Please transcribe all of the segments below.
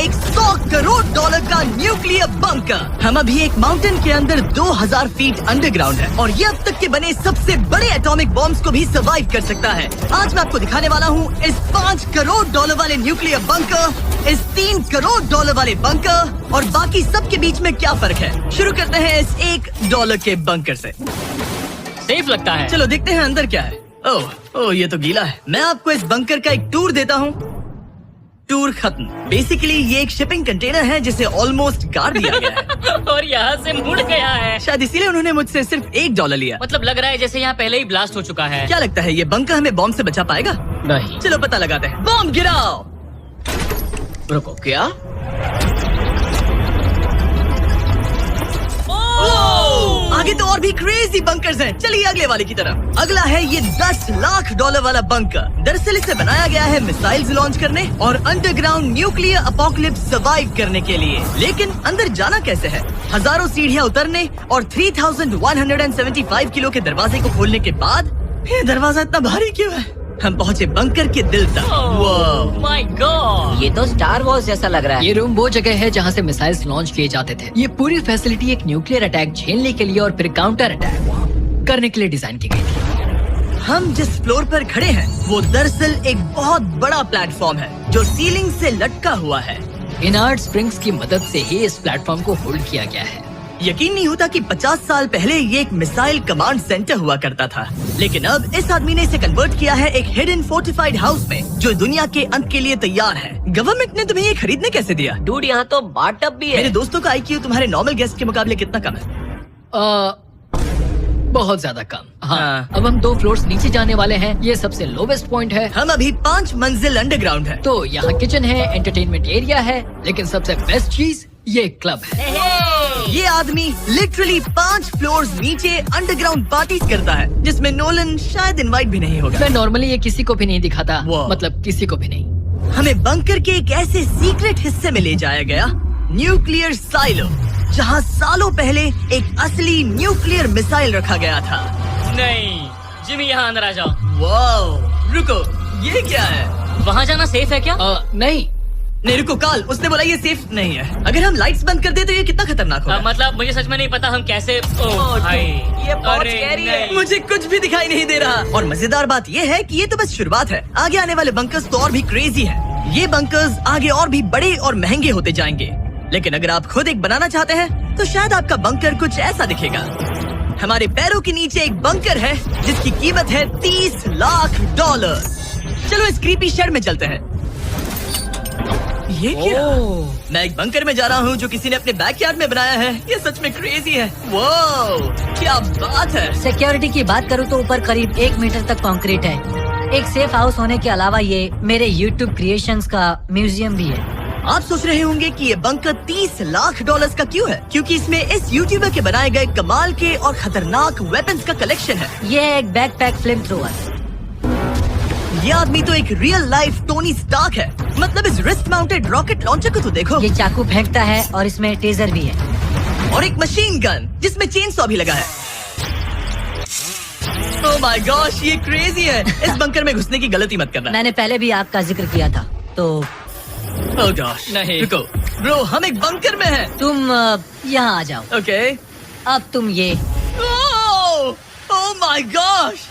एक $100 करोड़ का nuclear bunker. हम अभी एक माउंटेन के अंदर 2000 फीट अंडरग्राउंड है और ये अब तक के बने सबसे बड़े एटॉमिक बॉम्ब्स को भी सर्वाइव कर सकता है। आज मैं आपको दिखाने वाला हूँ इस $5 करोड़ वाले न्यूक्लियर बंकर, इस $3 करोड़ वाले बंकर और बाकी सब के बीच में क्या फर्क है। शुरू करते हैं इस $1 के बंकर से। सेफ लगता है। चलो देखते हैं अंदर क्या है। ओह ये तो गीला है। मैं आपको इस बंकर का एक टूर देता हूँ। टूर खत्म। बेसिकली ये एक शिपिंग कंटेनर है जिसे ऑलमोस्ट गाड़ दिया गया है और यहाँ से मुड़ गया है। शायद इसीलिए उन्होंने मुझसे सिर्फ $1 लिया। मतलब लग रहा है जैसे यहाँ पहले ही ब्लास्ट हो चुका है। क्या लगता है ये बंकर हमें बॉम्ब से बचा पाएगा? नहीं। चलो पता लगाते हैं। बॉम्ब गिराओ। रुको, क्या? आगे तो और भी क्रेजी बंकर्स हैं। चलिए अगले वाले की तरफ। अगला है ये $10 लाख वाला बंकर। दरअसल इसे बनाया गया है मिसाइल्स लॉन्च करने और अंडरग्राउंड न्यूक्लियर अपोकलिप्स सर्वाइव करने के लिए। लेकिन अंदर जाना कैसे है? हजारों सीढ़ियाँ उतरने और 3175 किलो के दरवाजे को खोलने के बाद ये दरवाजा इतना भारी क्यों है? हम पहुँचे बंकर के दिल तक। माय गॉड, ये तो स्टार वॉर्स जैसा लग रहा है। ये रूम वो जगह है जहाँ से मिसाइल्स लॉन्च किए जाते थे। ये पूरी फैसिलिटी एक न्यूक्लियर अटैक झेलने के लिए और फिर काउंटर अटैक करने के लिए डिजाइन की गई थी। हम जिस फ्लोर पर खड़े हैं वो दरअसल एक बहुत बड़ा प्लेटफॉर्म है जो सीलिंग से लटका हुआ है। इनार्ड स्प्रिंग्स की मदद से ही इस प्लेटफॉर्म को होल्ड किया गया है। यकीन नहीं होता कि 50 साल पहले ये एक मिसाइल कमांड सेंटर हुआ करता था, लेकिन अब इस आदमी ने इसे कन्वर्ट किया है एक हिडन फोर्टिफाइड हाउस में जो दुनिया के अंत के लिए तैयार है। गवर्नमेंट ने तुम्हें ये खरीदने कैसे दिया? डूड, यहाँ तो बाथटब भी है। मेरे दोस्तों का IQ तुम्हारे नॉर्मल गेस्ट के मुकाबले कितना कम है? बहुत ज्यादा कम। हाँ। अब हम 2 फ्लोर्स नीचे जाने वाले हैं। ये सबसे लोवेस्ट पॉइंट है। हम अभी 5 मंजिल अंडरग्राउंड है। तो यहाँ किचन है, एंटरटेनमेंट एरिया है, लेकिन सबसे बेस्ट चीज ये क्लब है। ये आदमी लिटरली 5 फ्लोर्स नीचे अंडरग्राउंड पार्टीज करता है जिसमें नोलन शायद इनवाइट भी नहीं होगा। मैं नॉर्मली ये किसी को भी नहीं दिखाता, वाह। मतलब किसी को भी नहीं। हमें बंकर के एक ऐसे सीक्रेट हिस्से में ले जाया गया, न्यूक्लियर साइलो, जहाँ सालों पहले एक असली न्यूक्लियर मिसाइल रखा गया था। नहीं, जिमी यहाँ अंदर आ जाओ। वाओ, रुको, ये क्या है? वहाँ जाना सेफ है क्या? नहीं। नहीं रुको, काल, उसने बोला ये सेफ नहीं है। अगर हम लाइट्स बंद कर दे तो ये कितना खतरनाक होगा? मतलब मुझे सच में नहीं पता हम कैसे। ओह भाई, ये बहुत अरे scary है। नहीं। मुझे कुछ भी दिखाई नहीं दे रहा। और मजेदार बात ये है कि ये तो बस शुरुआत है। आगे आने वाले बंकर्स तो और भी क्रेजी हैं। ये बंकर्स आगे और भी बड़े और महंगे होते जाएंगे। लेकिन अगर आप खुद एक बनाना चाहते हैं तो शायद आपका बंकर कुछ ऐसा दिखेगा। हमारे पैरों के नीचे एक बंकर है जिसकी कीमत है $30 लाख। चलो इस क्रीपी शेड में चलते हैं। ये क्या? मैं एक बंकर में जा रहा हूँ जो किसी ने अपने बैकयार्ड में बनाया है। ये सच में क्रेजी है। वाओ, क्या बात है। सिक्योरिटी की बात करूँ तो ऊपर करीब 1 मीटर तक कंक्रीट है। एक सेफ हाउस होने के अलावा ये मेरे YouTube क्रिएशंस का म्यूजियम भी है। आप सोच रहे होंगे कि ये बंकर $30 लाख का क्यों है? क्योंकि इसमें इस यूट्यूबर के बनाए गए कमाल के और खतरनाक वेपन्स का कलेक्शन है। ये है एक बैकपैक फ्लेम थ्रोवर। ये आदमी तो एक रियल लाइफ टोनी स्टार्क है। मतलब इस रिस्ट माउंटेड रॉकेट लॉन्चर को तो देखो। ये चाकू फेंकता है और इसमें टेजर भी है। और एक मशीन गन जिसमें चेन सॉ भी लगा है। ओह माय गॉश, ये क्रेजी है। इस बंकर में घुसने की गलती मत करना। मैंने पहले भी आपका जिक्र किया था। तो ओह गॉश, नहीं। रुको ब्रो, हम एक बंकर में हैं। तुम यहाँ आ जाओ। ओके। अब तुम ये ओह माय गॉश,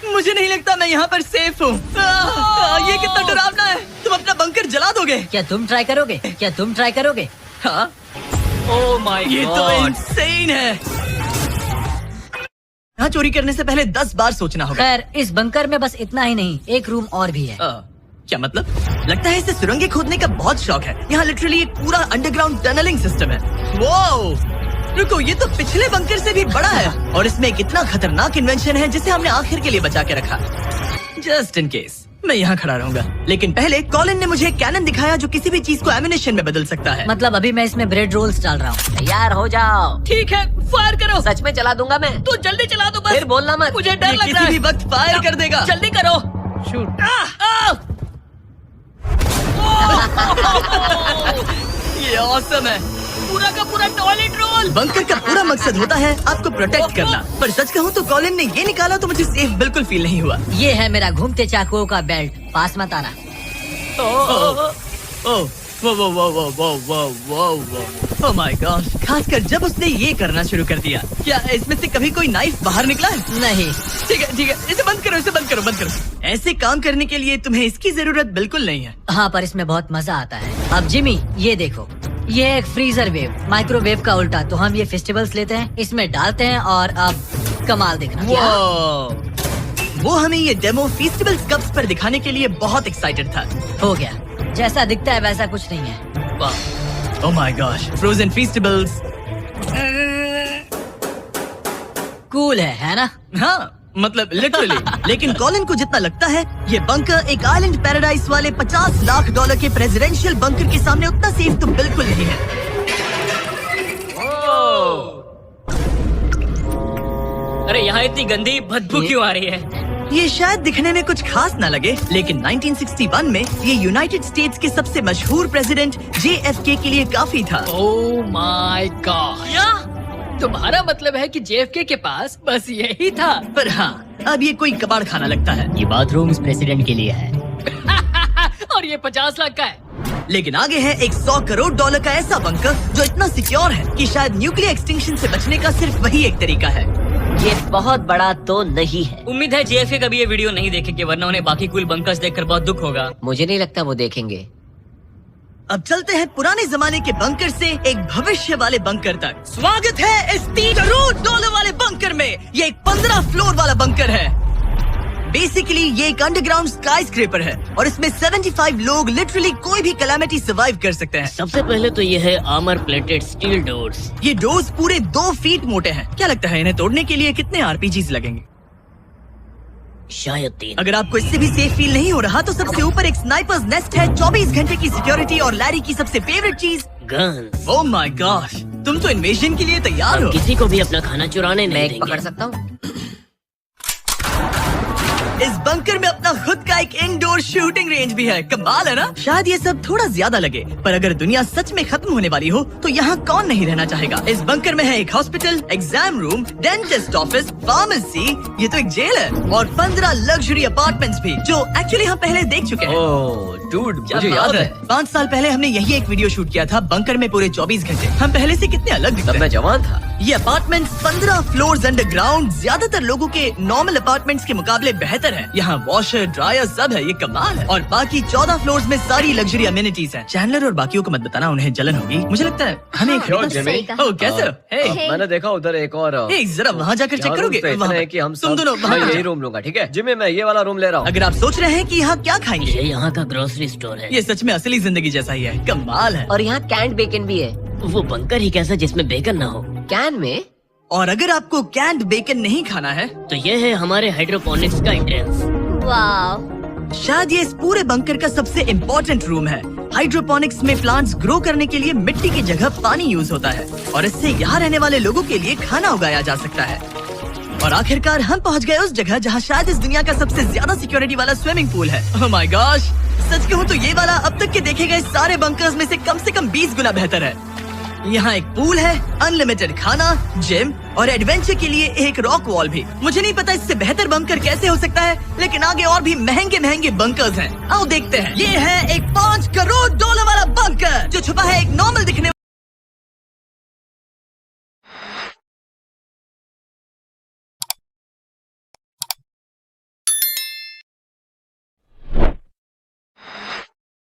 मुझे नहीं लगता मैं यहाँ पर सेफ हूँ। ये कितना डरावना है। तुम अपना बंकर जला दोगे? क्या तुम ट्राई करोगे? क्या तुम ट्राई करोगे? हाँ, ओह माय ये तो गॉड। इंसेन है। यहाँ चोरी करने से पहले 10 बार सोचना होगा। खैर, इस बंकर में बस इतना ही नहीं, एक रूम और भी है। क्या मतलब? लगता है इसे सुरंगें खोदने का बहुत शौक है। यहाँ लिटरली एक पूरा अंडरग्राउंड टनलिंग सिस्टम है। वो रुको, ये तो पिछले बंकर से भी बड़ा है और इसमें एक इतना खतरनाक इन्वेंशन है जिसे हमने आखिर के लिए बचा के रखा। जस्ट इन केस मैं यहाँ खड़ा रहूंगा। लेकिन पहले कॉलिन ने मुझे कैनन दिखाया जो किसी भी चीज को एमिनेशन में बदल सकता है। मतलब अभी मैं इसमें ब्रेड रोल्स डाल रहा हूँ। तैयार हो जाओ। ठीक है, फायर करो। सच में चला दूंगा मैं। तो जल्दी चला दो बस। फिर बोलना मत। मुझे डर लग रहा है। किसी भी वक्त फायर कर देगा। जल्दी करो। शूट। ये ऑसम है। पूरा का पूरा टॉयलेट रोल। बंकर का पूरा मकसद होता है आपको प्रोटेक्ट करना। पर सच कहूँ तो कॉलिन ने ये निकाला तो मुझे सेफ बिल्कुल फील नहीं हुआ। ये है मेरा घूमते चाकुओं का बेल्ट। पास मत आना। ओह वो माय गॉड, खासकर जब उसने ये करना शुरू कर दिया। क्या इसमें से कभी कोई नाइफ बाहर निकला है? नहीं। ठीक है, इसे बंद करो। ऐसे काम करने के लिए तुम्हें इसकी जरूरत बिल्कुल नहीं है। हाँ, पर इसमें बहुत मजा आता है। अब जिमी, ये देखो, ये एक फ्रीजर वेव, माइक्रोवेव का उल्टा। तो हम ये फेस्टिवल्स लेते हैं, इसमें डालते हैं और अब कमाल देखना। वो हमें ये डेमो फेस्टिवल्स कप्स पर दिखाने के लिए बहुत एक्साइटेड था। हो गया, जैसा दिखता है वैसा कुछ नहीं है। Oh my gosh, frozen festivals. Cool है ना? हाँ, मतलब लिटरली। लेकिन कॉलिन को जितना लगता है ये बंकर एक आइलैंड पैराडाइज वाले $50 लाख के प्रेसिडेंशियल बंकर के सामने उतना सेफ तो बिल्कुल नहीं है। अरे यहाँ इतनी गंदी बदबू क्यों आ रही है? ये शायद दिखने में कुछ खास ना लगे, लेकिन 1961 में ये यूनाइटेड स्टेट्स के सबसे मशहूर प्रेसिडेंट JFK के लिए काफी था। ओह माय गॉड, क्या? तुम्हारा मतलब है कि JFK के पास बस यही था? पर हाँ, अब ये कोई कबाड़ खाना लगता है। ये बाथरूम इस प्रेसिडेंट के लिए है। और ये 50 लाख का है। लेकिन आगे है एक $100 करोड़ का ऐसा बंकर जो इतना सिक्योर है कि शायद न्यूक्लियर एक्सटिंक्शन से बचने का सिर्फ वही एक तरीका है। ये बहुत बड़ा तो नहीं है। उम्मीद है JFK कभी ये वीडियो नहीं देखेंगे, वरना उन्हें बाकी कूल बंकर्स देखकर बहुत दुख होगा। मुझे नहीं लगता वो देखेंगे। अब चलते हैं पुराने जमाने के बंकर से एक भविष्य वाले बंकर तक। स्वागत है इस $3 करोड़ वाले बंकर में। ये एक 15 फ्लोर वाला बंकर है। बेसिकली ये एक अंडरग्राउंड स्काई स्क्रेपर है और इसमें 75 लोग लिटरली कोई भी कैलामिटी सर्वाइव कर सकते हैं। सबसे पहले तो ये है आर्मर प्लेटेड स्टील डोर्स। ये डोर्स पूरे 2 फीट मोटे हैं। क्या लगता है इन्हें तोड़ने के लिए कितने RPGs लगेंगे? शायद 3। अगर आपको इससे भी सेफ फील नहीं हो रहा तो सबसे ऊपर एक स्नाइपर्स नेस्ट है, 24 घंटे की सिक्योरिटी और लैरी की सबसे फेवरेट चीज गन। ओह माय गॉश, तुम तो इन्वेजन के लिए तैयार हो। किसी को भी अपना खाना चुराने नहीं देंगे। पकड़ सकता हूँ? इस बंकर में अपना खुद का एक इंडोर शूटिंग रेंज भी है। कमाल है ना? शायद ये सब थोड़ा ज्यादा लगे, पर अगर दुनिया सच में खत्म होने वाली हो तो यहाँ कौन नहीं रहना चाहेगा। इस बंकर में है एक hospital, exam room, dentist office, pharmacy, ये तो एक जेल है, और 15 लग्जरी अपार्टमेंट्स भी, जो एक्चुअली हम पहले देख चुके हैं। ओह डूड, क्या मुझे बात याद है। 5 साल पहले हमने यही एक वीडियो शूट किया था बंकर में पूरे 24 घंटे। हम पहले से कितने अलग दिखते तब हैं। मैं जवान था। ये अपार्टमेंट्स 15 फ्लोर्स अंडरग्राउंड ज्यादातर लोगों के नॉर्मल अपार्टमेंट्स के मुकाबले बेहतर है। यहाँ वॉशर, ड्रायर सब है, ये कमाल है। और बाकी 14 फ्लोर्स में सारी लग्जरी अमेनिटीज हैं। चैंडलर और बाकियों को मत बताना, उन्हें जलन होगी। मुझे लगता है हमें क्यों, जिमी? ओह, कैसे हो? हे, मैंने देखा उधर एक और हे, जरा वहाँ जाकर चेक करोगे? इतने वहाँ हैं कि हम तुम सब दोनों मैं वहाँ यही रूम लूंगा, ठीक है? जिमी, मैं ये वाला रूम ले रहा हूँ। अगर आप सोच रहे हैं कि यहाँ क्या खाएंगे, ये यहाँ का ग्रोसरी स्टोर है। ये सच में असली जिंदगी जैसा ही है। कमाल है। और यहाँ कैंड बेकन भी है। वो बंकर ही कैसा जिसमें बेकन ना हो। कैन में? और अगर आपको कैंड बेकन नहीं खाना है तो ये है हमारे हाइड्रोपोनिक्स का एंट्रेंस। शायद ये इस पूरे बंकर का सबसे इम्पोर्टेंट रूम है। हाइड्रोपोनिक्स में प्लांट्स ग्रो करने के लिए मिट्टी की जगह पानी यूज होता है और इससे यहाँ रहने वाले लोगों के लिए खाना उगाया जा सकता है। और आखिरकार हम पहुँच गए उस जगह जहाँ शायद इस दुनिया का सबसे ज्यादा सिक्योरिटी वाला स्विमिंग पूल है। ओह माय गॉश, सच कहूँ तो ये वाला अब तक के देखे गए सारे बंकर्स में से कम 20 गुना बेहतर है। यहाँ एक पूल है, अनलिमिटेड खाना, जिम और एडवेंचर के लिए एक रॉक वॉल भी। मुझे नहीं पता इससे बेहतर बंकर कैसे हो सकता है, लेकिन आगे और भी महंगे बंकर्स हैं। आओ देखते हैं। ये है एक $5 करोड़ वाला बंकर जो छुपा है एक नॉर्मल दिखने